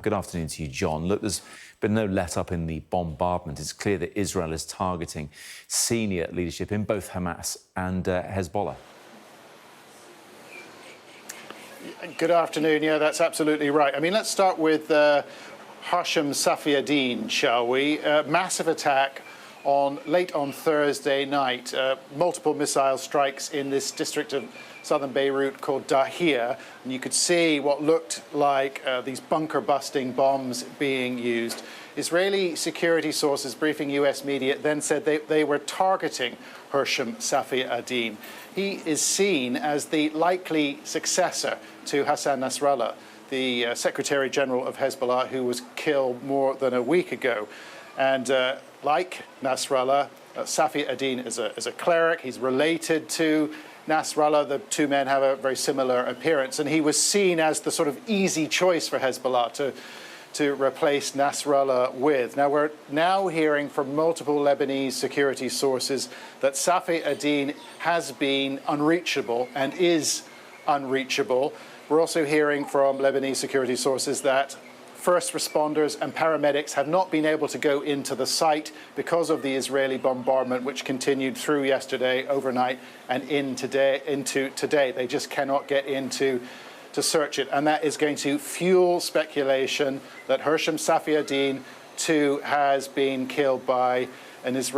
Good afternoon to you, John. Look, there's been no let-up in the bombardment. It's clear that Israel is targeting senior leadership in both Hamas and Hezbollah. Good afternoon. Yeah, that's absolutely right. I mean, let's start with Hashem Safieddine, shall we? Massive attack late on Thursday night. Multiple missile strikes in this district of southern Beirut called Dahir, and you could see what looked like these bunker-busting bombs being used. Israeli security sources briefing US media then said they were targeting Hashem Safieddine. He is seen as the likely successor to Hassan Nasrallah, the Secretary General of Hezbollah, who was killed more than a week ago. And like Nasrallah, Safieddine is a cleric. He's related to Nasrallah. The two men have a very similar appearance, and he was seen as the sort of easy choice for Hezbollah to replace Nasrallah with. Now, we're now hearing from multiple Lebanese security sources that Safieddine has been unreachable and is unreachable. We're also hearing from Lebanese security sources that first responders and paramedics have not been able to go into the site because of the Israeli bombardment, which continued through yesterday, overnight, and into today. They just cannot get into to search it. And that is going to fuel speculation that Hashem Safieddine, too, has been killed by this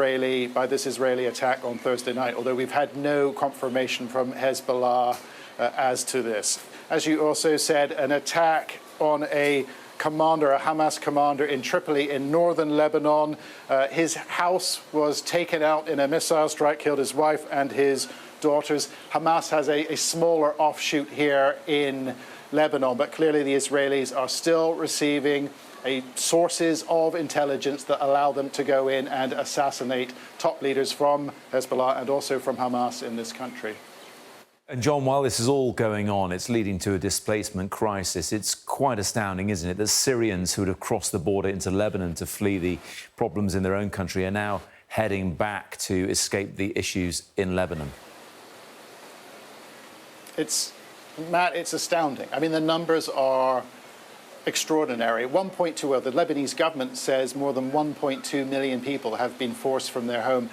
Israeli attack on Thursday night, although we've had no confirmation from Hezbollah as to this. As you also said, an attack on a Hamas commander in Tripoli in northern Lebanon. His house was taken out in a missile strike, killed his wife and his daughters. Hamas has a smaller offshoot here in Lebanon, but clearly the Israelis are still receiving sources of intelligence that allow them to go in and assassinate top leaders from Hezbollah and also from Hamas in this country. And John, while this is all going on, it's leading to a displacement crisis. It's quite astounding, isn't it, that Syrians who would have crossed the border into Lebanon to flee the problems in their own country are now heading back to escape the issues in Lebanon. Matt, it's astounding. I mean, the numbers are extraordinary. 1.2, the Lebanese government says more than 1.2 million people have been forced from their home.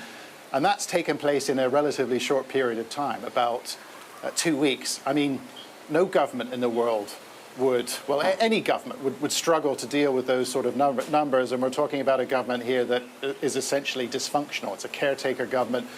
And that's taken place in a relatively short period of time, about 2 weeks. I mean, no government in the world any government would struggle to deal with those sort of numbers. And we're talking about a government here that is essentially dysfunctional. It's a caretaker government,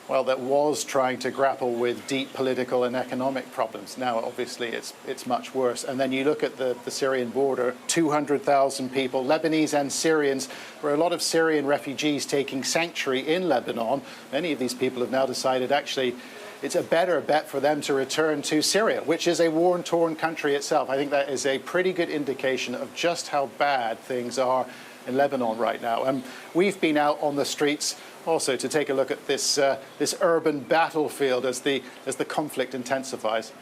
that was trying to grapple with deep political and economic problems. Now, obviously, it's much worse. And then you look at the Syrian border, 200,000 people, Lebanese and Syrians. There are a lot of Syrian refugees taking sanctuary in Lebanon. Many of these people have now decided, actually, it's a better bet for them to return to Syria, which is a war-torn country itself. I think that is a pretty good indication of just how bad things are in Lebanon right now. And we've been out on the streets also to take a look at this urban battlefield as the conflict intensifies.